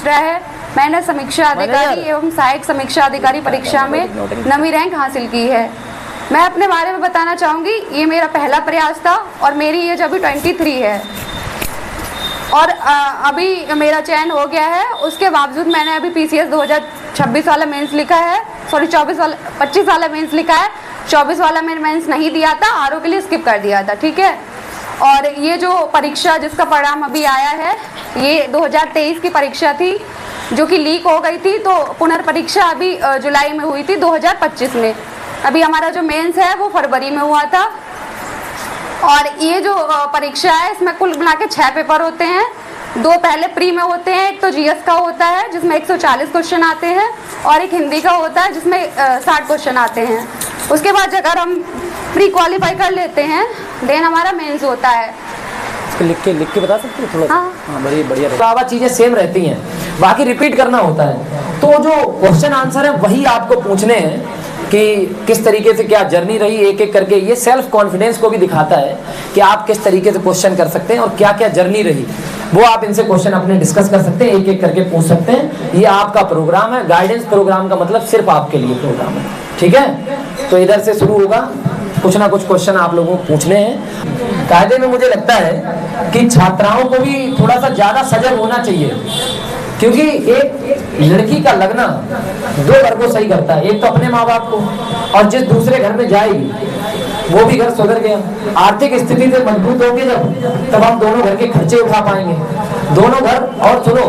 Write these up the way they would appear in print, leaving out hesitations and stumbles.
रहा है। मैंने समीक्षा अधिकारी एवं सहायक समीक्षा अधिकारी परीक्षा में 9वीं रैंक हासिल की है। मैं अपने बारे में बताना चाहूँगी, ये मेरा पहला प्रयास था और मेरी एज अभी 23 है और अभी मेरा चयन हो गया है। उसके बावजूद मैंने अभी PCS 2026 वाला मेंस लिखा है, सॉरी 25 वाला मेंस लिखा है। 24 वाला मैंने मेंस नहीं दिया था, RO के लिए स्किप कर दिया था, ठीक है। और ये जो परीक्षा जिसका परिणाम अभी आया है, ये 2023 की परीक्षा थी जो कि लीक हो गई थी, तो पुनर्परीक्षा अभी जुलाई में हुई थी 2025 में। अभी हमारा जो मेंस है वो फरवरी में हुआ था। और ये जो परीक्षा है इसमें कुल मिला के 6 पेपर होते हैं। 2 पहले प्री में होते हैं, एक तो GS का होता है जिसमें 140 क्वेश्चन आते हैं और एक हिंदी का होता है जिसमें 60 क्वेश्चन आते हैं। उसके बाद अगर हम प्री क्वालिफाई कर लेते हैं देन हमारा मेंस होता है। लिख के बता सकते हो थोड़ा? हाँ, बढ़िया। चीजें सेम रहती हैं, बाकी रिपीट करना होता है। तो जो क्वेश्चन आंसर है वही आपको पूछने हैं कि किस तरीके से क्या जर्नी रही एक एक करके। ये सेल्फ कॉन्फिडेंस को भी दिखाता है कि आप किस तरीके से क्वेश्चन कर सकते हैं और क्या क्या जर्नी रही, वो आप इनसे क्वेश्चन अपने डिस्कस कर सकते हैं, एक एक करके पूछ सकते हैं। ये आपका प्रोग्राम है, गाइडेंस प्रोग्राम का मतलब सिर्फ आपके लिए प्रोग्राम है, ठीक है। तो इधर से शुरू होगा, कुछ ना कुछ क्वेश्चन आप लोगों को पूछने हैं। कायदे में मुझे लगता है कि छात्राओं को भी थोड़ा सा ज्यादा सजग होना चाहिए, क्योंकि एक लड़की का लगना 2 घर को सही करता है, एक तो अपने माँ बाप को, और जिस दूसरे घर में जाएगी वो भी घर सुधर गया। आर्थिक स्थिति से मजबूत होंगे जब, तब हम दोनों घर के खर्चे उठा पाएंगे, दोनों घर। और सुनो,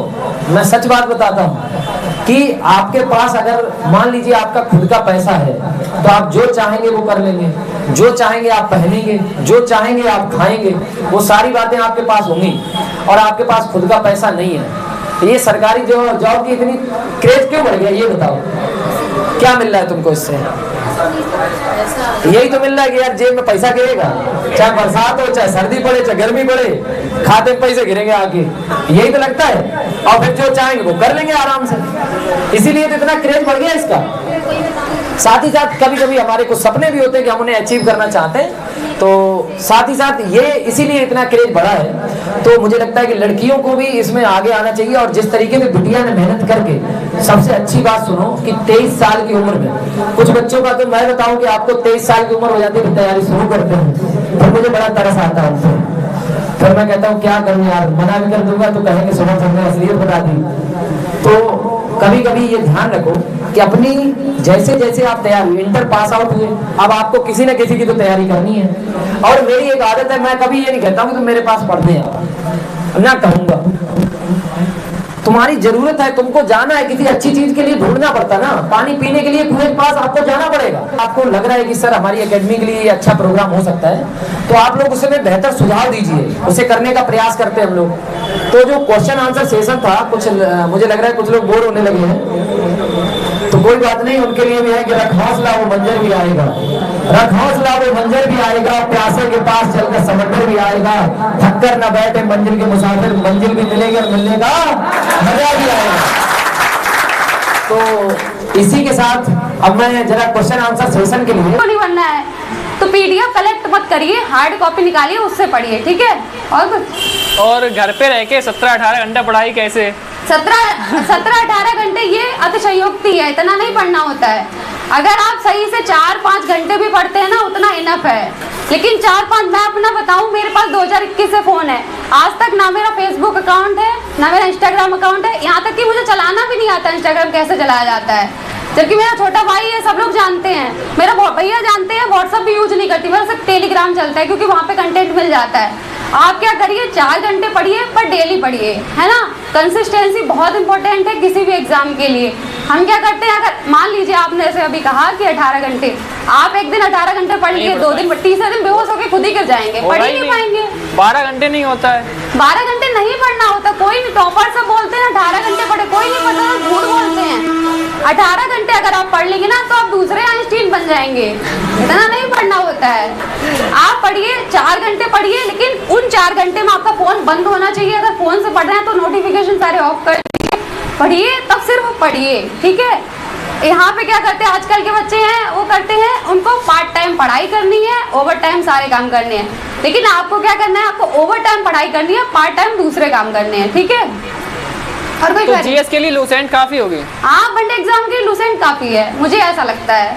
मैं सच बात बताता हूँ कि आपके पास अगर मान लीजिए आपका खुद का पैसा है तो आप जो चाहेंगे वो कर लेंगे, जो चाहेंगे आप पहनेंगे, जो चाहेंगे आप खाएंगे, वो सारी बातें आपके पास होंगी। और आपके पास खुद का पैसा नहीं है, ये सरकारी जॉब की इतनी क्रेज क्यों बढ़ गया, ये बताओ। क्या मिल रहा है तुमको इससे? यही तो मिल रहा है कि यार जेब में पैसा गिरेगा, चाहे बरसात हो, चाहे सर्दी पड़े, चाहे गर्मी पड़े, खाते में पैसे गिरेंगे आके, यही तो लगता है। और फिर जो चाहेंगे वो कर लेंगे आराम से, इसीलिए तो इतना क्रेज बढ़ गया इसका। साथ ही साथ कभी कभी हमारे कुछ सपने भी होते हैं कि हम उन्हें अचीव करना चाहते हैं, तो साथ ही साथ ये इसीलिए इतना क्रेज बढ़ा है। तो मुझे लगता है कि लड़कियों को भी इसमें आगे आना चाहिए। और जिस तरीके से बिटिया ने मेहनत करके, सबसे अच्छी बात सुनो कि 23 साल की उम्र में, कुछ बच्चों का तो मैं बताऊं कि आपको 23 साल की उम्र हो जाती है, तैयारी शुरू करते हैं, फिर मुझे बड़ा तरस आता है उनसे। फिर मैं कहता हूँ क्या करूँ यार, मना भी कर दूंगा तो कहेंगे सुबह तुमने असलियत बता दी। तो कभी कभी ये ध्यान रखो कि अपनी जैसे जैसे आप तैयार हुए, इंटर पास आउट हुए, अब आपको किसी न किसी की तो तैयारी करनी है। और मेरी एक आदत है, मैं कभी ये नहीं कहता हूँ कि तुम मेरे पास पढ़ने आओ, ना कहूंगा। तुम्हारी जरूरत है, तुमको जाना है, किसी अच्छी चीज के लिए ढूंढना पड़ता ना। पानी पीने के लिए कुएं के पास आपको जाना पड़ेगा। आपको लग रहा है कि सर हमारी एकेडमी के लिए अच्छा प्रोग्राम हो सकता है, तो आप लोग उसमें बेहतर सुझाव दीजिए, उसे करने का प्रयास करते हैं हम लोग। तो जो क्वेश्चन आंसर सेशन था, कुछ मुझे लग रहा है कुछ लोग बोर होने लगे हैं, तो कोई बात नहीं, उनके लिए भी है कि रख हौसला वो मंजर भी आएगा, रख हौसला वो मंजर भी आएगा, प्यासे के पास चलकर समंदर भी आएगा, थककर न बैठे मंजिल के मुसाफिर, मंजिल भी मिलेगी और मिलने का मजा भी आएगा। तो इसी के साथ अब मैं जरा क्वेश्चन आंसर सेशन के लिए नहीं बनना है तो PDF कलेक्ट मत करिए, हार्ड कॉपी निकालिए, उससे पढ़िए, ठीक है। और कुछ? और घर पे रह के 17-18 घंटा पढ़ाई कैसे? 17-18 घंटे ये अतिशयोक्ति है, इतना नहीं पढ़ना होता है। अगर आप सही से 4-5 घंटे भी पढ़ते हैं ना, उतना इनफ है। लेकिन 4-5, मैं अपना बताऊं, मेरे पास 2021 से फोन है, आज तक ना मेरा फेसबुक अकाउंट है ना मेरा इंस्टाग्राम अकाउंट है, यहाँ तक कि मुझे चलाना भी नहीं आता इंस्टाग्राम कैसे चलाया जाता है। जबकि मेरा छोटा भाई है, सब लोग जानते हैं, मेरा भैया जानते हैं, व्हाट्सअप भी यूज नहीं करती, मेरा सिर्फ टेलीग्राम चलता है, क्योंकि वहाँ पे कंटेंट मिल जाता है। आप क्या करिए, 4 घंटे पढ़िए, पर डेली पढ़िए, है ना। कंसिस्टेंसी बहुत इंपॉर्टेंट है किसी भी एग्जाम के लिए। हम क्या करते हैं, अगर मान लीजिए आपने जैसे अभी कहा कि 18 घंटे, आप एक दिन 18 घंटे पढ़ लिए, 2 दिन, तीसरे दिन बेहोश होकर खुद ही गिर जाएंगे, पढ़ ही नहीं पाएंगे। 12 घंटे नहीं होता है, 12 घंटे नहीं पढ़ना होता। कोई नहीं, टॉपर सब बोलते हैं 18 घंटे पढ़े, कोई नहीं पढ़ता, झूठ बोलते हैं। 18 घंटे अगर आप पढ़ लेंगे ना, तो आप दूसरे आइंस्टीन बन जाएंगे। इतना नहीं पढ़ना होता है। आप पढ़िए, 4 घंटे पढ़िए, लेकिन उन 4 घंटे में आपका फोन बंद होना चाहिए। अगर फोन से पढ़ रहे हैं तो नोटिफिकेशन सारे ऑफ कर दीजिए, पढ़िए, तब सिर्फ पढ़िए, ठीक है। यहाँ पे क्या करते हैं आजकल के बच्चे हैं, वो करते हैं, उनको पार्ट टाइम पढ़ाई करनी है, ओवर टाइम सारे काम करने हैं। लेकिन आपको क्या करना है, आपको ओवर टाइम पढ़ाई करनी है, पार्ट टाइम दूसरे काम करने हैं, ठीक है। और कोई तो query? जीएस के लिए लूसेंट काफ़ी होगी। हाँ, वन डे एग्जाम के लिए लूसेंट काफ़ी है, मुझे ऐसा लगता है।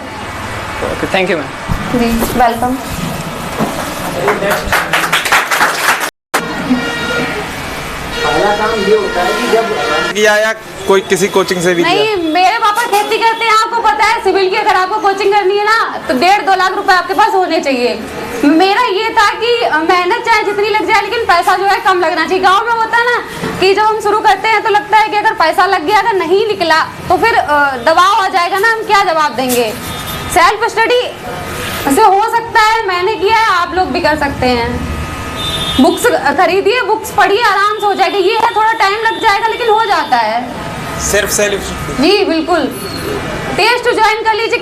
Okay, thank you ma'am. जी वेलकम। पहला काम ये होता है कि जब किया या कोई किसी कोचिंग से भी किया? नहीं, मेरे पापा खेती करते हैं, आपको पता है सिविल की अगर आपको कोचिंग करनी है ना तो 1.5-2 लाख रुपए आपके पास होने चाहिए। मेरा ये था कि मेहनत चाहे जितनी लग जाए लेकिन पैसा जो है कम लगना चाहिए। गांव में होता है ना कि जब हम शुरू करते हैं तो लगता है कि अगर पैसा लग गया, अगर नहीं निकला तो फिर दबाव आ जाएगा ना, हम क्या जवाब देंगे। सेल्फ स्टडी से हो सकता है, मैंने किया है, आप लोग भी कर सकते हैं। बुक्स खरीदिए, बुक्स पढ़िए, आराम से हो जाएगा। ये है थोड़ा टाइम लग जाएगा लेकिन हो जाता है। सिर्फ सेल्फ? जी बिल्कुल। टेस्ट ज्वाइन कर लीजिए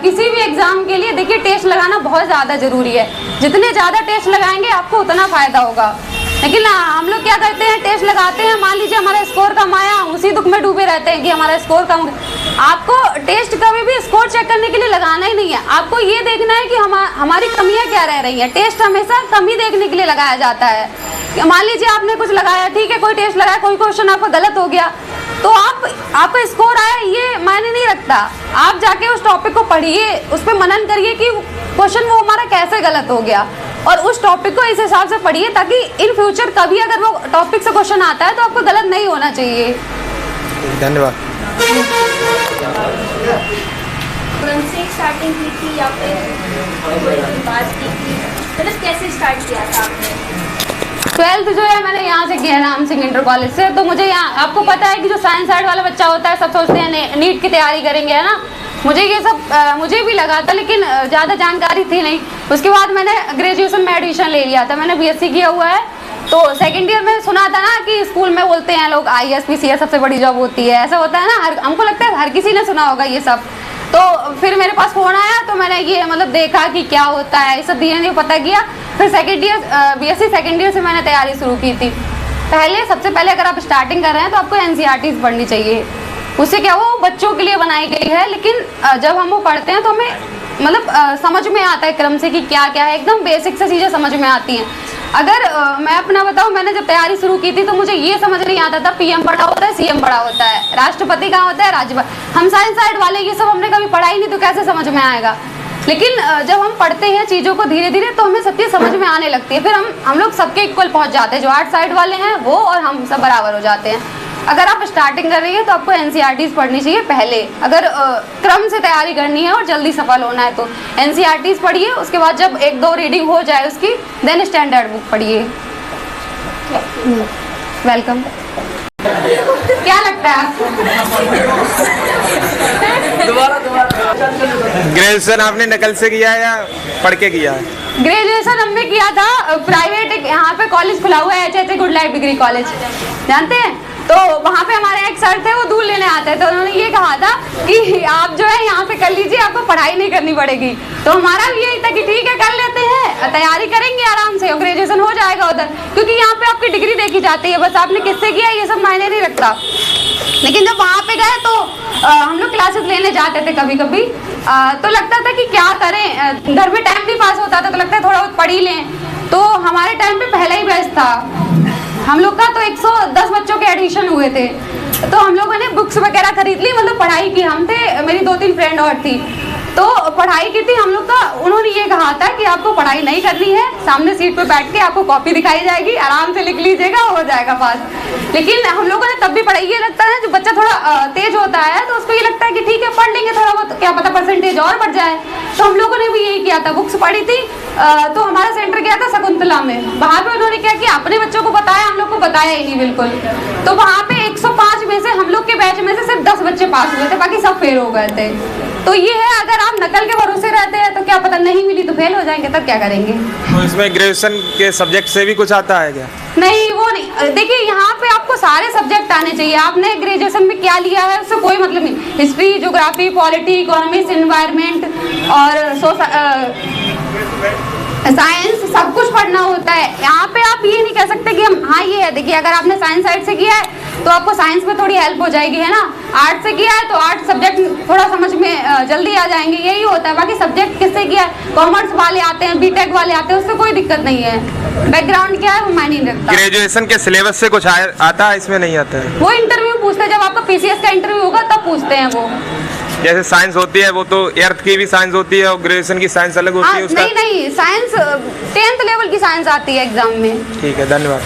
किसी भी एग्जाम के लिए। देखिए टेस्ट लगाना बहुत ज़्यादा ज़रूरी है, जितने ज़्यादा टेस्ट लगाएंगे आपको उतना फ़ायदा होगा। लेकिन हम लोग क्या करते हैं, टेस्ट लगाते हैं, मान लीजिए हमारा स्कोर कम आया, उसी दुख में डूबे रहते हैं कि हमारा स्कोर कम। आपको टेस्ट कभी भी स्कोर चेक करने के लिए लगाना ही नहीं है, आपको ये देखना है कि हमारी कमियां क्या रह रही हैं। टेस्ट हमेशा कमी देखने के लिए लगाया जाता है। मान लीजिए आपने कुछ लगाया, ठीक है, कोई टेस्ट लगाया, कोई क्वेश्चन आपका गलत हो गया तो आपका स्कोर आया, ये मायने नहीं रखता। आप जाके उस टॉपिक को पढ़िए, उस पर मनन करिए कि क्वेश्चन वो हमारा कैसे गलत हो गया, और उस टॉपिक को इस हिसाब से पढ़िए ताकि इन फ्यूचर कभी अगर वो टॉपिक से क्वेश्चन आता है तो आपको गलत नहीं होना चाहिए। धन्यवाद। से स्टार्टिंग की थी या फिर बात की थी, मतलब कैसे स्टार्ट किया था आपने? 12th जो है मैंने यहाँ से किया है, राम सिंह इंटर कॉलेज से। तो मुझे यहाँ, आपको पता है कि जो साइंस साइड वाला बच्चा होता है सब सोचते हैं नीट की तैयारी करेंगे, है ना। मुझे ये सब मुझे भी लगा था लेकिन ज़्यादा जानकारी थी नहीं। उसके बाद मैंने ग्रेजुएशन में एडमिशन ले लिया था, मैंने बीएससी किया हुआ है। तो सेकेंड ईयर में सुना था ना कि स्कूल में बोलते हैं लोग IAS PCS सबसे बड़ी जॉब होती है, ऐसा होता है ना। हमको लगता है हर किसी ने सुना होगा ये सब। तो फिर मेरे पास फ़ोन आया तो मैंने ये मतलब देखा कि क्या होता है, ये सब धीरे धीरे पता किया। फिर second year BSc second year से मैंने तैयारी शुरू की थी। सबसे पहले अगर आप स्टार्टिंग कर रहे हैं तो आपको NCERTs पढ़नी चाहिए। उससे क्या, वो बच्चों के लिए बनाई गई है, लेकिन जब हम वो पढ़ते हैं तो हमें मतलब समझ में आता है क्रम से कि क्या क्या है, एकदम बेसिक से चीज़ें समझ में आती हैं। अगर मैं अपना बताऊं, मैंने जब तैयारी शुरू की थी तो मुझे ये समझ नहीं आता था PM बड़ा होता है, CM बड़ा होता है, राष्ट्रपति कहाँ होता है, राज्यपाल। हम साइंस साइड वाले ये सब हमने कभी पढ़ा ही नहीं, तो कैसे समझ में आएगा। लेकिन जब हम पढ़ते हैं चीज़ों को धीरे धीरे तो हमें सब चीज़ समझ में आने लगती है। फिर हम लोग सबके इक्वल पहुंच जाते हैं, जो आर्ट साइड वाले हैं वो और हम सब बराबर हो जाते हैं। अगर आप स्टार्टिंग कर रही है तो आपको NCERTs पढ़नी चाहिए पहले, अगर क्रम से तैयारी करनी है और जल्दी सफल होना है तो NCERTs पढ़िए। उसके बाद जब 1-2 रीडिंग हो जाए उसकी, देन स्टैंडर्ड बुक पढ़िए। वेलकम। क्या लगता है आपको? ग्रेजुएशन आपने नकल से किया है या पढ़ के किया है? ग्रेजुएशन हमने किया था प्राइवेट, यहाँ पे कॉलेज खुला हुआ है HH good life degree college, जानते हैं। तो वहाँ पे हमारे एक सर थे, वो दूध लेने आते थे, तो उन्होंने ये कहा था कि आप जो है यहाँ पे कर लीजिए, आपको पढ़ाई नहीं करनी पड़ेगी। तो हमारा भी यही था कि ठीक है कर लेते हैं, तैयारी करेंगे आराम से और ग्रेजुएशन हो जाएगा उधर, क्योंकि यहाँ पे आपकी डिग्री देखी जाती है, बस आपने किससे किया ये सब मायने नहीं रखता। लेकिन जब वहाँ पे गए तो हम लोग क्लासेस लेने जाते थे कभी कभी, तो लगता था कि क्या करें, घर में टाइम नहीं पास होता था, तो लगता है थोड़ा बहुत पढ़ ही लें। तो हमारे टाइम पे पहला ही बैच था हम लोग का, तो 110 बच्चों के एडमिशन हुए थे। तो हम लोगों ने बुक्स वगैरह खरीद ली, मतलब पढ़ाई की। हम थे, मेरी 2-3 फ्रेंड और थी, तो पढ़ाई की थी हम लोग का। उन्होंने ये कहा था कि आपको पढ़ाई नहीं करनी है, सामने सीट पे बैठ के आपको कॉपी दिखाई जाएगी, आराम से लिख लीजिएगा, हो जाएगा पास। लेकिन हम लोगों ने तब भी पढ़ाई, ये लगता है जो बच्चा थोड़ा तेज होता है तो उसको ये लगता है कि ठीक है पढ़ लेंगे थोड़ा बहुत, क्या पता परसेंटेज और बढ़ जाए। तो हम लोगों ने भी यही किया था, बुक्स पढ़ी थी। तो हमारा सेंटर गया था शकुंतला में, वहाँ पे उन्होंने क्या किया, अपने बच्चों को बताया, हम लोग को बताया ही नहीं बिल्कुल। तो वहाँ पे 105 में से हम लोग के बैच में से सिर्फ 10 बच्चे पास हुए थे, बाकी सब फेल हो गए थे। तो ये है, अगर आप नकल के भरोसे रहते हैं तो क्या पता नहीं मिली तो फेल हो जाएंगे, तब क्या करेंगे। तो इसमें ग्रेजुएशन के सब्जेक्ट से भी कुछ आता है क्या? नहीं, वो नहीं। देखिए यहाँ पे आपको सारे सब्जेक्ट आने चाहिए। आपने ग्रेजुएशन में क्या लिया है उससे कोई मतलब नहीं। History, geography, polity, economics, environment और साइंस, सब कुछ पढ़ना होता है। यहाँ पे आप ये नहीं कह सकते कि हम, हाँ ये है, देखिए अगर आपने साइंस साइड से किया है तो आपको साइंस में थोड़ी हेल्प हो जाएगी, है ना। आर्ट से किया है तो आर्ट सब्जेक्ट थोड़ा समझ में जल्दी आ जाएंगे, यही होता है। बाकी सब्जेक्ट किससे किया है, कॉमर्स वाले आते हैं, बीटेक वाले आते हैं, उससे कोई दिक्कत नहीं है। बैकग्राउंड क्या है वो मायने नहीं रखता। ग्रेजुएशन के सिलेबस से कुछ आता है, इसमें नहीं आता है। वो इंटरव्यू पूछते हैं, जब आपका पीसीएस का इंटरव्यू होगा तब पूछते हैं वो। जैसे साइंस होती है वो तो अर्थ की भी साइंस होती है और ग्रेजुएशन की साइंस अलग होती है उसका? नहीं, साइंस 10th लेवल की साइंस आती है एग्जाम में। ठीक है, धन्यवाद।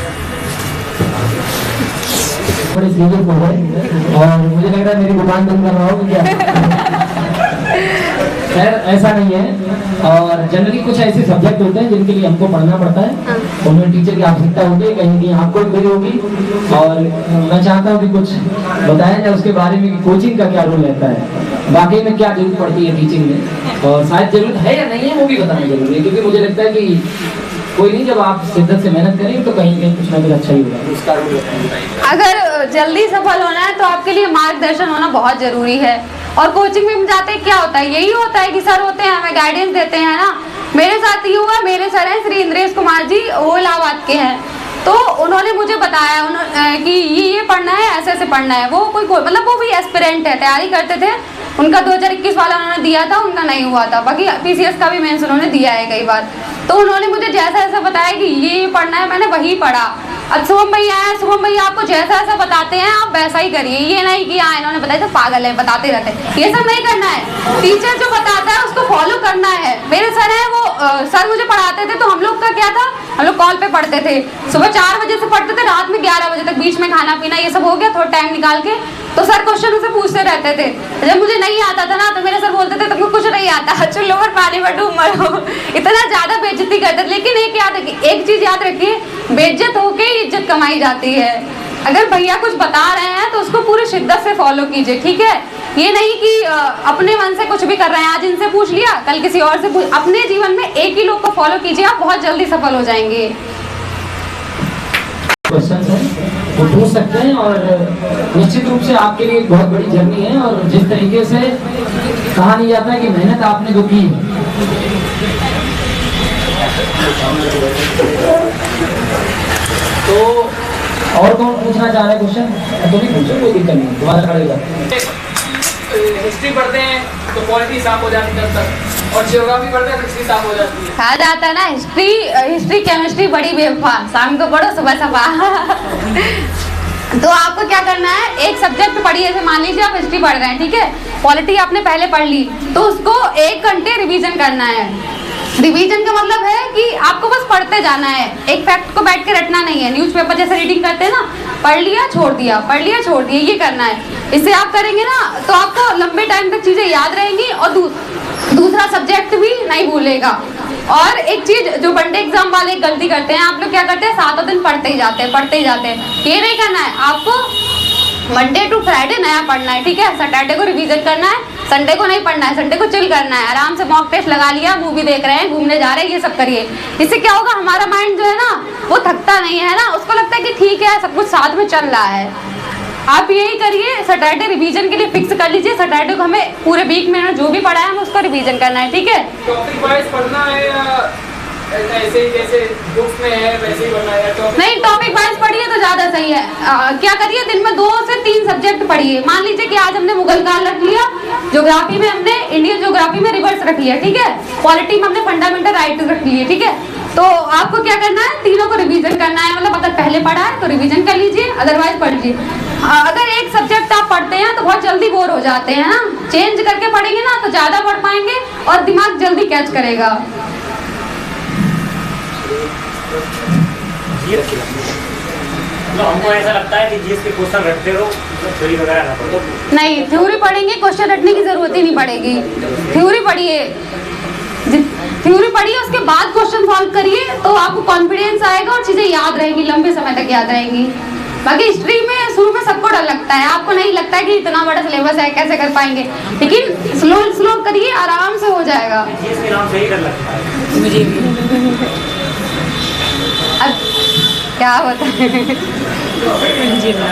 बड़े सीरियस हो गए और मुझे लग रहा है मेरी दुकान बंद कर रहा हूँ क्या। खैर ऐसा नहीं है। और जनरली कुछ ऐसे सब्जेक्ट होते हैं जिनके लिए हमको पढ़ना पड़ता है, उनमें टीचर की आवश्यकता होती है, कहीं कहीं आपको भी होगी। और मैं चाहता हूँ कि कुछ बताया जाए उसके बारे में कि कोचिंग का क्या रोल रहता है, वाकई में क्या जरूरत पड़ती है टीचिंग में, और शायद जरूरत है या नहीं है वो भी बताना जरूरी है। क्योंकि मुझे लगता है कि कोई नहीं, जब आप शिद्दत से मेहनत करेंगे तो कहीं कहीं कुछ ना कुछ अच्छा ही होगा। उसका रोल अगर जल्दी सफल होना है तो आपके लिए मार्गदर्शन होना बहुत जरूरी है। और कोचिंग में जाते हैं क्या होता है, यही होता है कि सर होते हैं, हमें गाइडेंस देते हैं ना। मेरे साथ ये हुआ, मेरे सर हैं श्री इंद्रेश कुमार जी, वो इलाहाबाद के हैं। तो उन्होंने मुझे बताया कि ये पढ़ना है, ऐसे ऐसे पढ़ना है। वो कोई मतलब वो भी एस्पिरेंट है, तैयारी करते थे। उनका 2021 वाला उन्होंने दिया था, उनका नहीं हुआ था। बाकी पीसीएस का भी मेंस उन्होंने दिया है कई बार। तो उन्होंने मुझे जैसा ऐसा बताया कि ये पढ़ना है, मैंने वही पढ़ा। अब शुभम भैया है, शुभम भैया आपको जैसा ऐसा बताते हैं आप वैसा ही करिए। ये नहीं कि हाँ इन्होंने बताया तो पागल है, बताते रहते हैं, ये सब नहीं करना है। टीचर जो बताता है उसको फॉलो करना है। मेरे सर है वो सर मुझे पढ़ाते थे, तो हम लोग का क्या था, हम लोग कॉल पे पढ़ते थे। सुबह 4 बजे से पढ़ते थे, रात में 11 बजे तक, बीच में खाना पीना ये सब हो गया, थोड़ा टाइम निकाल के। तो सर क्वेश्चन उसे पूछते रहते थे। जब मुझे नहीं आता था ना तो मेरे सर बोलते थे तुमको कुछ नहीं आता, चलो और पानी में डूब मरो। इतना ज्यादा बेइज्जती करते थे। लेकिन एक चीज याद रखिए, बेइज्जत होके इज्जत कमाई जाती है। अगर भैया कुछ बता रहे हैं तो उसको पूरी शिद्दत से फॉलो कीजिए, ठीक है। ये नहीं कि अपने मन से कुछ भी कर रहे हैं, आज इनसे पूछ लिया कल किसी और से पूछ। अपने जीवन में एक ही लोग को फॉलो कीजिए, आप बहुत जल्दी सफल हो जाएंगे। क्वेश्चन है वो पूछ सकते हैं, और निश्चित रूप से आपके लिए बहुत बड़ी जर्नी है। और जिस तरीके से कहा नहीं जाता है कि मेहनत आपने जो की है, तो और कौन पूछना चाह रहा है क्वेश्चन? तो नहीं पूछो, कोई दिक्कत नहीं, दोबारा खड़े कर। हिस्ट्री पढ़ते हैं तो पॉलिटी साफ हो जाती है तब, और जियोग्राफी पढ़ते हैं तो हिस्ट्री साफ हो जाती है। कहा जाता है ना हिस्ट्री केमिस्ट्री बड़ी बेवफा, शाम को पढ़ो सुबह सफा। तो आपको क्या करना है, एक सब्जेक्ट पढ़िए। जैसे मान लीजिए आप हिस्ट्री पढ़ रहे हैं, ठीक है, पॉलिटी आपने पहले पढ़ ली, तो उसको 1 घंटे रिवीजन करना है। रिवीजन का मतलब है कि आपको बस पढ़ते जाना है, एक फैक्ट को बैठ के रटना नहीं है। न्यूज़पेपर जैसे रीडिंग करते हैं ना, पढ़ लिया छोड़ दिया, पढ़ लिया छोड़ दिया, ये करना है। इससे आप करेंगे ना तो आपको लंबे टाइम तक चीजें याद रहेंगी, और दूसरा सब्जेक्ट भी नहीं भूलेगा। और एक चीज जो वनडे एग्जाम वाले गलती करते हैं, आप लोग क्या करते हैं, 7 दिन पढ़ते ही जाते हैं। ये नहीं करना है, आपको मंडे टू फ्राइडे नया पढ़ना है, ठीक है। सैटरडे को रिवीजन करना है, संडे को नहीं पढ़ना है, संडे को चिल करना है, आराम से मॉक टेस्ट लगा लिया, मूवी देख रहे हैं, घूमने जा रहे हैं, ये सब करिए। इससे क्या होगा, हमारा माइंड जो है ना वो थकता नहीं है ना, उसको लगता है कि ठीक है सब कुछ साथ में चल रहा है। आप यही करिए, सैटरडे रिवीजन के लिए फिक्स कर लीजिए। सैटरडे को हमें पूरे वीक में जो भी पढ़ा है हमें उसको रिवीजन करना है, ठीक है। टॉपिक वाइज पढ़ना है या ऐसे ही जैसे बुक्स में है वैसे ही पढ़ना है? नहीं, टॉपिक वाइज पढ़िए तो ज्यादा सही है। क्या करिए, दिन में 2 से 3 सब्जेक्ट पढ़िए। मान लीजिए कि आज हमने मुगल काल रख लिया, ज्योग्राफी में हमने इंडियन ज्योग्राफी में रिवर्स रख लिया, ठीक है। पॉलिटी में हमने फंडामेंटल राइट रख लिए, ठीक है। तो आपको क्या करना है, तीनों को रिवीजन करना है। मतलब अगर पहले पढ़ा है तो रिवीजन कर लीजिए, अदरवाइज पढ़ लीजिए। अगर एक सब्जेक्ट आप पढ़ते हैं तो बहुत जल्दी बोर हो जाते हैं ना, चेंज करके पढ़ेंगे ना तो ज्यादा पढ़ पाएंगे और दिमाग जल्दी कैच करेगा। हमको ऐसा लगता है कि जीएस के क्वेश्चन रटते रहो, थ्योरी वगैरह ना पढ़ो। नहीं, थ्योरी पढ़ेंगे, क्वेश्चन रटने की जरूरत ही नहीं पड़ेगी। थ्योरी पढ़िए, थ्योरी पढ़िए, उसके बाद क्वेश्चन सॉल्व करिए, तो आपको कॉन्फिडेंस आएगा और चीजें याद रहेंगी, लंबे समय तक याद रहेंगी। बाकी हिस्ट्री में शुरू में सबको डर लगता है, आपको नहीं लगता है कि इतना बड़ा सिलेबस है कैसे कर पाएंगे, लेकिन स्लो करिए, आराम से हो जाएगा। जीएस के नाम से ही डर लगता है मुझे भी। अब क्या होता है,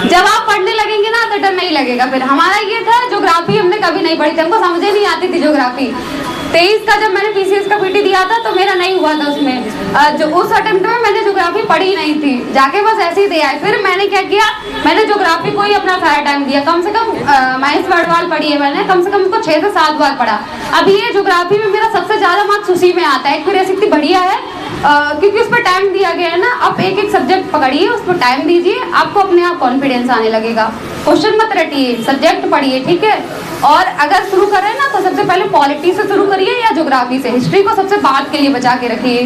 जब आप पढ़ने लगेंगे ना तो डर नहीं लगेगा। फिर हमारा ये था, ज्योग्राफी हमने कभी नहीं पढ़ी थी, हमको समझ नहीं आती थी ज्योग्राफी। 23 का जब मैंने पीसीएस का पीटी दिया था तो मेरा नहीं हुआ था उसमें। जो उस अटेम्प्ट में मैंने ज्योग्राफी पढ़ी नहीं थी, जाके बस ऐसे ही दिया है। फिर मैंने क्या किया, मैंने ज्योग्राफी को ही अपना सारा टाइम दिया। कम से कम माइंस वर्डवाल पढ़ी है मैंने, कम से कम उसको 6 से 7 बार पढ़ा। अभी ये ज्योग्राफी में मेरा सबसे ज्यादा मार्क्स उसी में आता है। एक्यूरेसी इतनी बढ़िया है क्योंकि उस पर टाइम दिया गया है ना। आप एक एक सब्जेक्ट पकड़िए, उस पर टाइम दीजिए, आपको अपने आप कॉन्फिडेंस आने लगेगा। क्वेश्चन मत रटिए, सब्जेक्ट पढ़िए, ठीक है। और अगर शुरू करें ना तो सबसे पहले पॉलिटी से शुरू करिए या ज्योग्राफी से। हिस्ट्री को सबसे बाद के लिए बचा के रखिए।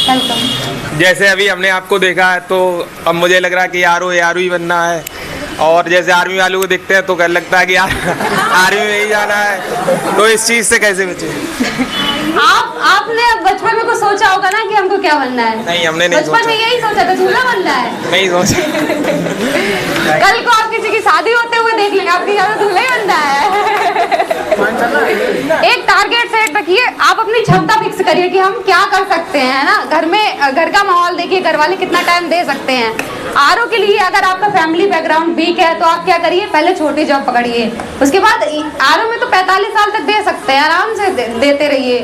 वेलकम। जैसे अभी हमने आपको देखा है तो अब मुझे लग रहा है कि आरओ ही बनना है, और जैसे आर्मी वालों को देखते हैं तो कह लगता है कि यार आर्मी में ही जाना है, तो इस चीज से कैसे बचे? आपने बचपन में कुछ सोचा होगा ना कि हमको क्या बनना है? नहीं, हमने नहीं बचपन में यही सोचा था, दूल्हा बनना है। नहीं सोचा। कल को आप किसी की शादी होते हुए देख लेंगे, आपकी ज्यादा दूल्हा ही बनना है। एक टारगेट सेट रखिए, आप अपनी क्षमता फिक्स करिए कि हम क्या कर सकते हैं ना। घर में घर का माहौल देखिए, घर वाले कितना टाइम दे सकते हैं। आरओ के लिए अगर आपका फैमिली बैकग्राउंड वीक है तो आप क्या करिए, पहले छोटी जॉब पकड़िए, उसके बाद आरओ में तो 45 साल तक दे सकते हैं, आराम से देते रहिए।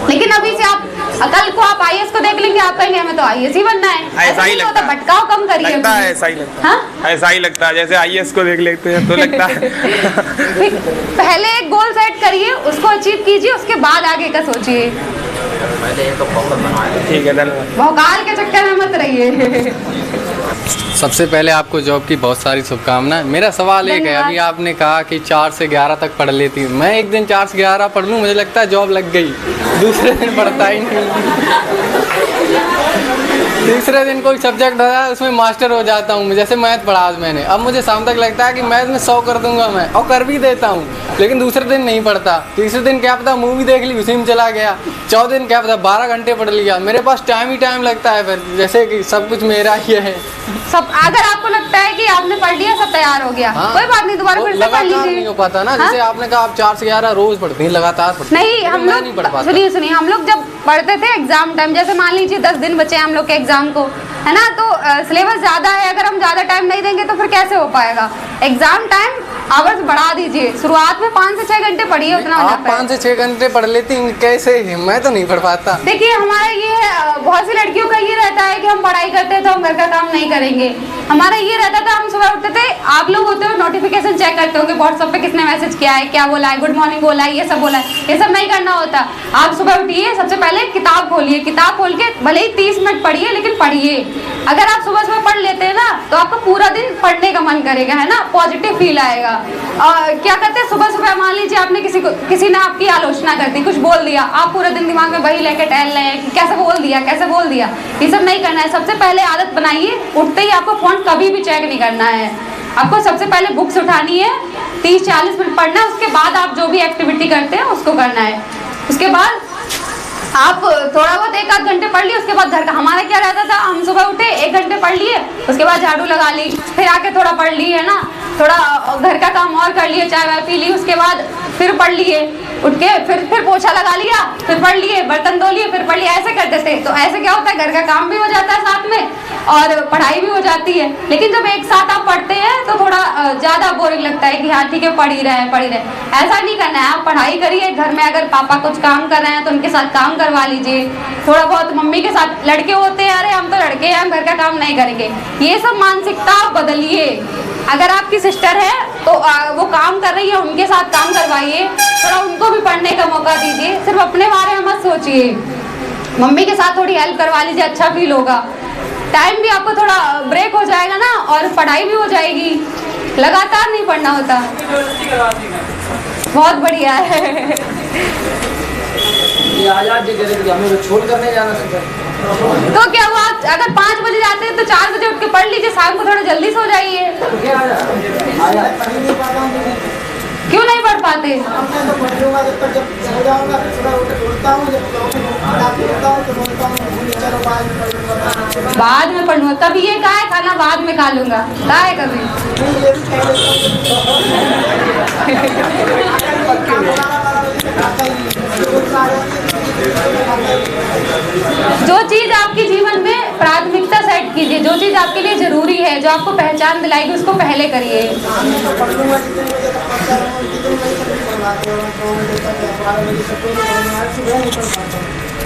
लेकिन अभी से आप कल को आप आईएएस को देख लेंगे, आप कहेंगे हमें तो आईएएस ही बनना है। ऐसा ही लगता है, भटकाव कम करिए। लगता है ऐसा ही लगता है। हाँ? ऐसा ही लगता है, जैसे आईएएस को देख लेते हैं तो लगता है। पहले एक गोल सेट करिए, उसको अचीव कीजिए, उसके बाद आगे का सोचिए। ठीक है, धन्यवाद। भौकाल के चक्कर में मत रहिए। सबसे पहले आपको जॉब की बहुत सारी शुभकामनाएं। मेरा सवाल एक है, अभी आपने कहा कि 4 से 11 तक पढ़ लेती हूँ। मैं एक दिन 4 से 11 पढ़ लूँ, मुझे लगता है जॉब लग गई, दूसरे दिन पढ़ता ही नहीं। तीसरे दिन कोई सब्जेक्ट होता है उसमें मास्टर हो जाता हूँ। जैसे मैथ पढ़ा आज मैंने, अब मुझे शाम तक लगता है कि मैथ में 100 कर दूंगा मैं, और कर भी देता हूँ, लेकिन दूसरे दिन नहीं पढ़ता। तीसरे दिन क्या पता मूवी देख ली, उसी में चला गया। चौथे दिन क्या पता 12 घंटे पढ़ लिया। मेरे पास टाइम ही टाइम लगता है, फिर जैसे कि सब कुछ मेरा ही है। सब अगर आपको लगता है कि आपने पढ़ लिया, सब तैयार हो गया, हाँ? कोई बात नहीं, दोबारा फिर से पढ़ लीजिए। नहीं हो पाता ना, जैसे आपने कहा आप 4 से 11 रोज पढ़ते हैं, लगातार पढ़ते हैं। नहीं, हम लोग सुनिए, हम लोग जब पढ़ते थे एग्जाम टाइम, जैसे मान लीजिए 10 दिन बचे हैं हम लोग के एग्जाम को, है ना, तो सिलेबस ज्यादा है, अगर हम ज्यादा टाइम नहीं देंगे तो फिर कैसे हो पाएगा। एग्जाम टाइम आवर्स बढ़ा दीजिए, शुरुआत में 5 से 6 घंटे पढ़िए, उतना हो जाता है। 5 से 6 घंटे पढ़ लेती हूँ, कैसे? मैं तो नहीं पढ़ पाता। देखिए हमारा ये है, बहुत सी लड़कियों का ये रहता है कि हम पढ़ाई करते हैं तो हम घर का काम नहीं करेंगे। हमारा ये रहता था, हम सुबह उठते थे, आप लोग होते हो नोटिफिकेशन चेक करते होंगे व्हाट्सएप पे किसने मैसेज किया है, क्या बोला है, गुड मॉर्निंग बोला है, ये सब बोला है, ये सब नहीं करना होता। आप सुबह उठिए, सबसे पहले किताब खोलिए, किताब खोल के भले ही 30 मिनट पढ़िए, लेकिन पढ़िए। अगर आप सुबह सुबह पढ़ लेते हैं ना तो आपका पूरा दिन पढ़ने का मन करेगा, है ना, पॉजिटिव फील आएगा। और क्या करते हैं, सुबह सुबह मान लीजिए आपने किसी ने आपकी आलोचना कर दी, कुछ बोल दिया, आप पूरे दिन दिमाग में वही लेके टहल रहे हैं कि कैसे बोल दिया, कैसे बोल दिया। ये सब नहीं करना है। सबसे पहले आदत बनाइए, उठते ही आपको फोन कभी भी चेक नहीं करना है। आपको सबसे पहले बुक्स उठानी है, 30-40 मिनट पढ़ना है, उसके बाद आप जो भी एक्टिविटी करते हैं उसको करना है। उसके बाद आप थोड़ा बहुत 1-8 घंटे पढ़ लिए, उसके बाद घर का, हमारा क्या रहता था, हम सुबह उठे 1 घंटे पढ़ लिए, उसके बाद झाड़ू लगा ली, फिर आके थोड़ा पढ़ ली, है ना, थोड़ा घर का काम और कर लिए, चाय वाय पी ली, उसके बाद फिर पढ़ लिए, उठ के फिर पोछा लगा लिया, फिर पढ़ लिए, बर्तन धो लिए, फिर पढ़ लिए, ऐसे करते थे। तो ऐसे क्या होता है, घर का काम भी हो जाता है साथ में और पढ़ाई भी हो जाती है। लेकिन जब एक साथ आप पढ़ते हैं तो थोड़ा ज्यादा बोरिंग लगता है कि हाँ ठीक है, पढ़ ही रहे हैं। ऐसा नहीं करना है, आप पढ़ाई करिए। घर में अगर पापा कुछ काम कर रहे हैं तो उनके साथ काम करवा लीजिए, थोड़ा बहुत मम्मी के साथ। लड़के होते हैं, अरे हम तो लड़के हैं, हम घर का काम नहीं करेंगे, ये सब मानसिकता आप बदलिए। अगर आपकी सिस्टर है तो वो काम कर रही है, उनके साथ काम करवाइए, थोड़ा उनको भी पढ़ने का मौका दीजिए। सिर्फ अपने बारे में मत सोचिए, मम्मी के साथ थोड़ी हेल्प करवा लीजिए, अच्छा फील होगा। टाइम भी आपको थोड़ा ब्रेक हो जाएगा ना, और पढ़ाई भी हो जाएगी। लगातार नहीं पढ़ना होता। बहुत बढ़िया है। ये आजाद जी कह रहे थे हमें तो छोड़ करने जाना था, तो क्या हुआ, अगर 5 बजे जाते हैं तो 4 बजे उठ के पढ़ लीजिए, शाम को थोड़ा जल्दी सो जाइए। क्यों नहीं पढ़ पाते? बाद में पढ़ूंगा, कभी ये कहा है खाना बाद में खा लूंगा, कहा है कभी? जो चीज आपके जीवन में प्राथमिकता सेट कीजिए, जो चीज आपके लिए जरूरी है, जो आपको पहचान दिलाएगी, उसको पहले करिए।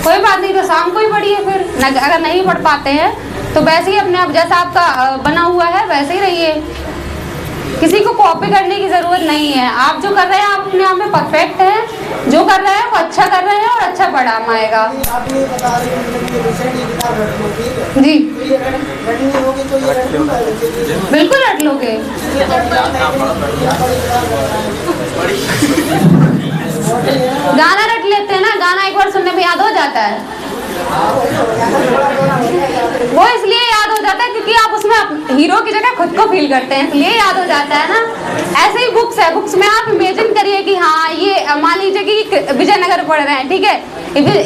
कोई बात नहीं, तो शाम को ही पढ़िए फिर। अगर नहीं पढ़ पाते हैं तो वैसे ही अपने आप जैसा आपका बना हुआ है वैसे ही रहिए। किसी को कॉपी करने की जरूरत नहीं है। आप जो कर रहे हैं आप अपने आप में परफेक्ट हैं। जो कर रहे हैं वो अच्छा कर रहे हैं और अच्छा परिणाम आएगा। जी बिल्कुल रट लोगे। गाना रट लेते हैं ना, गाना एक बार सुनने में याद हो जाता है। वो इसलिए याद हो जाता है क्योंकि आप उसमें हीरो की जगह खुद को फील करते हैं, इसलिए याद हो जाता है ना। ऐसे ही बुक्स है, बुक्स में आप इमेजिन करिए कि हाँ ये मान लीजिए कि विजयनगर पढ़ रहे हैं, ठीक है।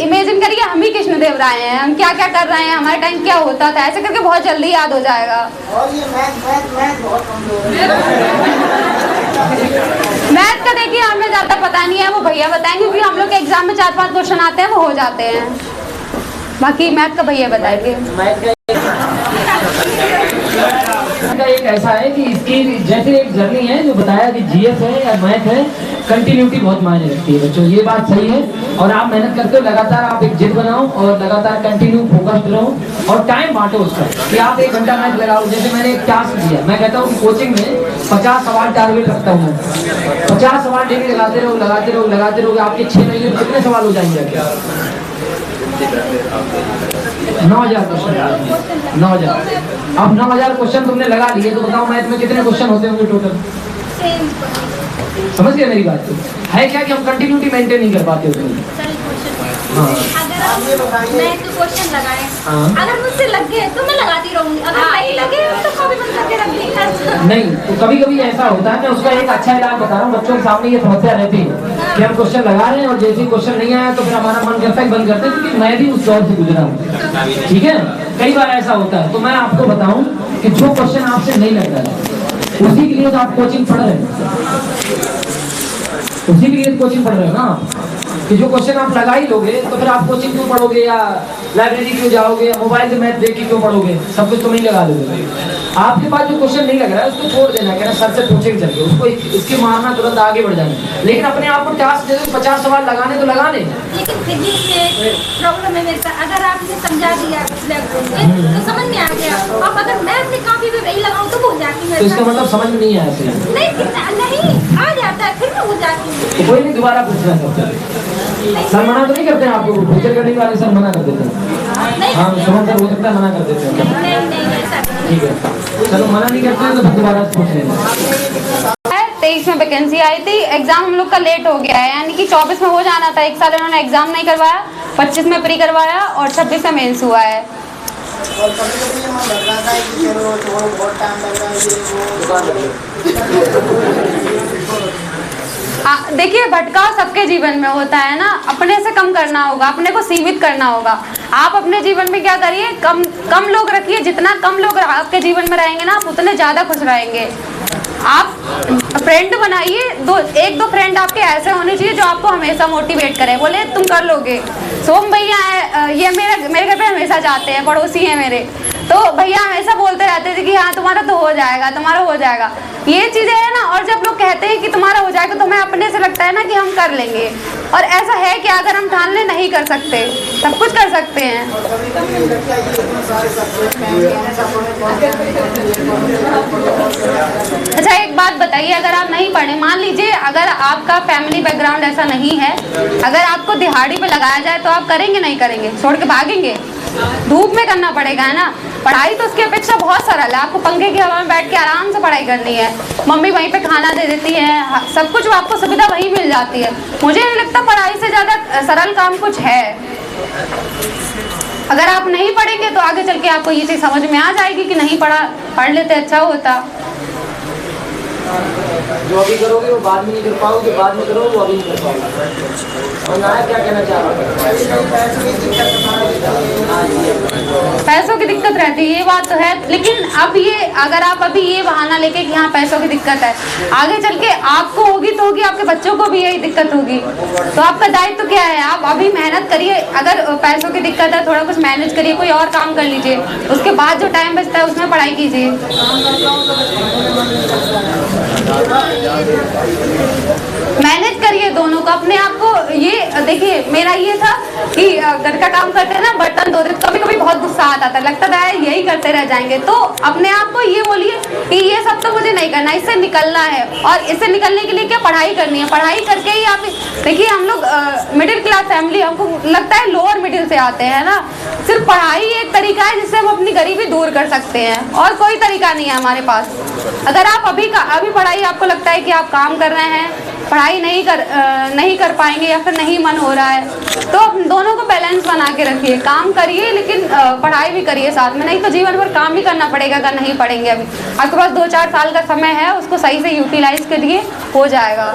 इमेजिन करिए हम ही कृष्णदेव राय हैं, हम क्या क्या कर रहे हैं, हमारे टाइम क्या होता था। ऐसे करके बहुत जल्दी याद हो जाएगा। मैथ का देखिए हमें ज्यादा पता नहीं है, वो भैया बताएंगे क्योंकि हम लोग के एग्जाम में 4-5 क्वेश्चन आते हैं, वो हो जाते हैं। बाकी मैथ का भैया बताएंगे। एक ऐसा है कि इसकी जैसे एक जर्नी है जो बताया कि जीएस है या मैथ है, कंटिन्यूटी बहुत मायने रखती है बच्चों, ये बात सही है। और आप मेहनत करते हो, लगातार आप एक जिद बनाओ और लगातार कंटिन्यू फोकस्ड रहो और टाइम बांटो उसका कि आप 1 घंटा मैथ लगाओ। जैसे मैंने एक टास्क दिया, मैं कहता हूँ कि कोचिंग में 50 सवाल टारगेट रखता हूँ मैं। 50 सवाल डेली लगाते रहो लगाते रहो लगाते रहो। आपके 6 महीने में कितने सवाल हो जाएंगे? 9,000 क्वेश्चन। 9,000। अब 9,000 क्वेश्चन तुमने लगा लिए तो बताओ मैथ में कितने क्वेश्चन होते होंगे टोटल? समझ गए मेरी बात? है क्या कि हम कंटिन्यूटी मेंटेन नहीं कर पाते उसमें। हाँ। मैं तो क्वेश्चन लगाए, अगर मुझसे लग गए तो मैं लगाती रहूंगी, अगर नहीं लगे तो कॉपी बंद करके रख देंगे। नहीं तो कभी कभी ऐसा होता है, मैं उसका एक अच्छा इलाज बता रहा हूँ। बच्चों के सामने ये समस्या रहती है कि हम क्वेश्चन लगा रहे हैं और जैसे क्वेश्चन नहीं आया तो फिर हमारा मन करता है बंद करते हैं, क्योंकि मैं भी उस दौर से गुजरा हूँ, ठीक है। कई बार ऐसा होता है। तो मैं आपको बताऊं कि जो क्वेश्चन आपसे नहीं लग रहा है उसी के लिए तो आप कोचिंग पढ़ रहे हैं, उसी के लिए कोचिंग पढ़ रहे हो ना। कि जो क्वेश्चन आप लगा ही लोगे तो फिर आप कोचिंग क्यों पढ़ोगे या लाइब्रेरी क्यों जाओगे या मोबाइल से मैथ देख के क्यों पढ़ोगे? सब कुछ तो नहीं लगा दोगे। आपके पास जो क्वेश्चन नहीं लग रहा है उसको छोड़ देना, कहना सर से पूछेंगे चल के, उसको इसके मारना तुरंत आगे बढ़ जाना। लेकिन अपने आप को टास्क दे दो, 50 सवाल लगाने तो लगाने। लेकिन फिजिक्स में प्रॉब्लम है मेरे साथ, अगर आपने समझा दिया तो समझ में आ गया। अब अगर मैं अपनी कॉपी पे वही लगाऊं तो हो जाती है। तो इसका मतलब समझ में नहीं आया? नहीं आ जाता है, फिर मैं हो जाती हूँ। तो कोई नहीं, दोबारा पूछना सकता। सर मना तो नहीं करते हैं आपको? फ्यूचर करने वाले सर मना कर देते हैं। हाँ सुमन सर हो सकता है मना कर देते हैं। ठीक है चलो, मना नहीं करते हैं तो फिर दोबारा पूछ लेंगे। 23 में वैकेंसी आई थी, एग्जाम हम लोग का लेट हो गया है, यानी कि 24 में हो जाना था। 1 साल इन्होंने एग्जाम नहीं करवाया, 25 में प्री करवाया और 26 में मेंस हुआ है। और कभी-कभी मन लग रहा था कि चलो छोड़ो, बहुत टाइम लग रहा है ये देखिए भटकाव सबके जीवन में होता है ना, अपने से कम करना होगा, अपने को सीमित करना होगा। आप अपने जीवन में क्या करिए, कम लोग रखिए। जितना कम लोग आपके जीवन में रहेंगे ना, आप उतने ज़्यादा खुश रहेंगे। आप फ्रेंड बनाइए, 1-2 फ्रेंड आपके ऐसे होने चाहिए जो आपको हमेशा मोटिवेट करें, बोले तुम कर लोगे। सोम भैया है, ये मेरे घर पे हमेशा जाते हैं, पड़ोसी हैं मेरे, तो भैया हमेशा बोलते रहते थे कि हाँ तुम्हारा तो हो जाएगा, तुम्हारा हो जाएगा। ये चीज़ें है ना। और जब लोग कहते हैं कि तुम्हारा हो जाएगा तो हमें अपने से लगता है ना कि हम कर लेंगे। और ऐसा है कि अगर हम ठान लें नहीं कर सकते, सब कुछ कर सकते हैं। अच्छा एक बात बताइए, अगर आप नहीं पढ़े, मान लीजिए अगर आपका फैमिली बैकग्राउंड ऐसा नहीं है, अगर आपको दिहाड़ी पे लगाया जाए तो आप करेंगे नहीं करेंगे? छोड़ के भागेंगे? धूप में करना पड़ेगा है ना। पढ़ाई तो उसकी अपेक्षा बहुत सरल है, आपको पंखे की हवा में बैठ के आराम से पढ़ाई करनी है, मम्मी वहीं पे खाना दे देती है, सब कुछ आपको सुविधा वहीं मिल जाती है। मुझे नहीं लगता पढ़ाई से ज़्यादा सरल काम कुछ है। अगर आप नहीं पढ़ेंगे तो आगे चल के आपको ये चीज़ समझ में आ जाएगी कि नहीं पढ़ लेते अच्छा होता। जो अभी करोगे वो बाद में नहीं कर पाओगे, बाद में करोगे वो अभी नहीं कर पाओगे। और ना क्या कहना चाह रहा पैसों की दिक्कत रहती है, ये बात तो है। लेकिन अब ये अगर आप अभी ये बहाना लेके कि हाँ पैसों की दिक्कत है, आगे चल के आपको होगी तो होगी, आपके बच्चों को भी यही दिक्कत होगी। तो आपका दायित्व क्या है? आप अभी मेहनत करिए। अगर पैसों की दिक्कत है, थोड़ा कुछ मैनेज करिए, कोई और काम कर लीजिए, उसके बाद जो टाइम बचता है उसमें पढ़ाई कीजिए। मैनेज करिए को अपने आप को ये देखिए, मेरा ये था कि घर का काम करते हैं ना, बर्तन धोते, कभी कभी बहुत गुस्सा आता था, लगता था यही करते रह जाएंगे। तो अपने आप को ये बोलिए कि ये सब तो मुझे नहीं करना, इससे निकलना है। और इससे निकलने के लिए क्या, पढ़ाई करनी है। पढ़ाई करके ही आप देखिए, हम लोग मिडिल क्लास फैमिली, हमको लगता है लोअर मिडिल से आते हैं ना। सिर्फ पढ़ाई एक तरीका है जिससे हम अपनी गरीबी दूर कर सकते हैं, और कोई तरीका नहीं है हमारे पास। अगर आप अभी पढ़ाई, आपको लगता है कि आप काम कर रहे हैं, पढ़ाई नहीं कर पाएंगे या फिर नहीं मन हो रहा है, तो दोनों को बैलेंस बना के रखिए। काम करिए लेकिन पढ़ाई भी करिए साथ में, नहीं तो जीवन भर काम ही करना पड़ेगा अगर नहीं पढ़ेंगे। अभी आपके पास 2-4 साल का समय है, उसको सही से यूटिलाइज करिए, हो जाएगा।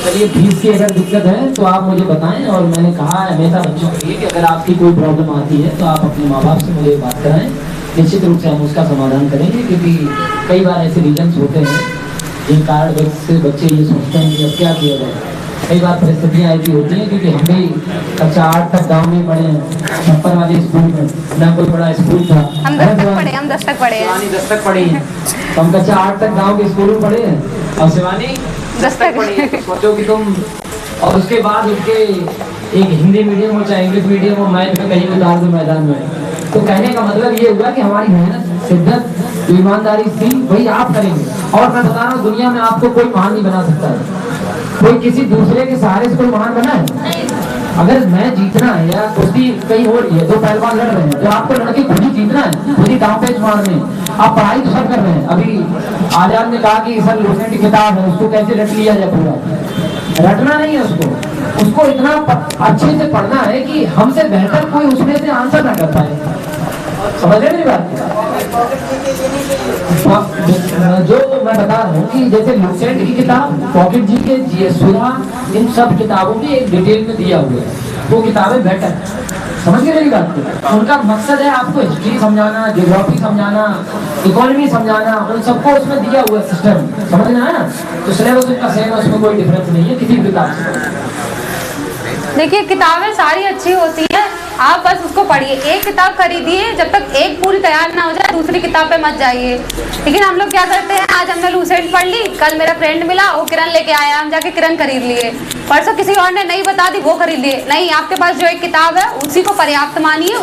चलिए, फीस की अगर दिक्कत है तो आप मुझे बताएं। और मैंने कहा है हमेशा बच्चों के लिए कि अगर आपकी कोई प्रॉब्लम आती है तो आप अपने माँ बाप से मुझे बात कराएं, निश्चित रूप से हम उसका समाधान करेंगे। क्योंकि कई बार ऐसे रीजन्स होते हैं जिन कारण से बच्चे ये सोचते हैं कि अब क्या किया जाए। कई बार परिस्थितियाँ ऐसी होती हैं, क्योंकि हम भी कक्षा 8 तक गाँव में पढ़े हैं, छप्पर वाले स्कूल में, ना कोई बड़ा स्कूल था। हम 10 तक पढ़े, हम 10 तक पढ़े हैं। 10 तक पढ़ी है, तो हम कक्षा 8 तक गाँव के स्कूल में पढ़े हैं, और शिवानी 10 तक पढ़ी है। सोचो कि तुम, और उसके बाद उसके एक हिंदी मीडियम हो चाहे इंग्लिश मीडियम हो, मैथ में कहीं उतार दो मैदान में। तो कहने का मतलब ये हुआ कि हमारी मेहनत, शिद्दत, ईमानदारी थी, वही आप करेंगे। और मैं बता रहा हूँ, दुनिया में आपको कोई महान नहीं बना सकता है। कोई किसी दूसरे के सहारे से कोई महान बना है? अगर मैं जीतना है या कुश्ती कहीं हो रही है, 2 पहलवान लड़ रहे हैं, तो आपको लड़के खुद ही जीतना है, खुद ही दांव पेच मारने। आप पढ़ाई तो सब कर रहे हैं। अभी आजाद ने कहा कि सर लूसेंट की किताब है, उसको कैसे रट लिया जाए पूरा। रटना नहीं है उसको इतना अच्छे से पढ़ना है कि हमसे बेहतर कोई उसमें से आंसर ना कर पाए। समझ रहे मेरी बात? जो मैं बता रहा हूँ कि जैसे लूसेंट की किताब, पॉकेट जी के जीएस सुधा, इन सब किताबों में एक डिटेल में दिया हुआ है, वो किताबें बेटर। समझ गए मेरी बात? उनका मकसद है आपको हिस्ट्री समझाना, ज्योग्राफी समझाना, इकोनॉमी समझाना, उन सबको उसमें दिया हुआ सिस्टम। समझना है ना? तो सिलेबस उनका सेम है, उसमें कोई डिफरेंस नहीं है किसी भी किताब से। देखिए, किताबें सारी अच्छी होती हैं, आप बस उसको पढ़िए। एक किताब खरीदिए, जब तक एक पूरी तैयार ना हो जाए दूसरी किताब पे मत जाइए। लेकिन हम लोग क्या करते हैं, आज हमने लूसेंट पढ़ ली, कल मेरा फ्रेंड मिला, वो किरण लेके आया, हम जाके किरण खरीद लिए। परसों किसी और ने नहीं बता दी, वो खरीद लिए। नहीं, आपके पास जो एक किताब है उसी को पर्याप्त मानिए।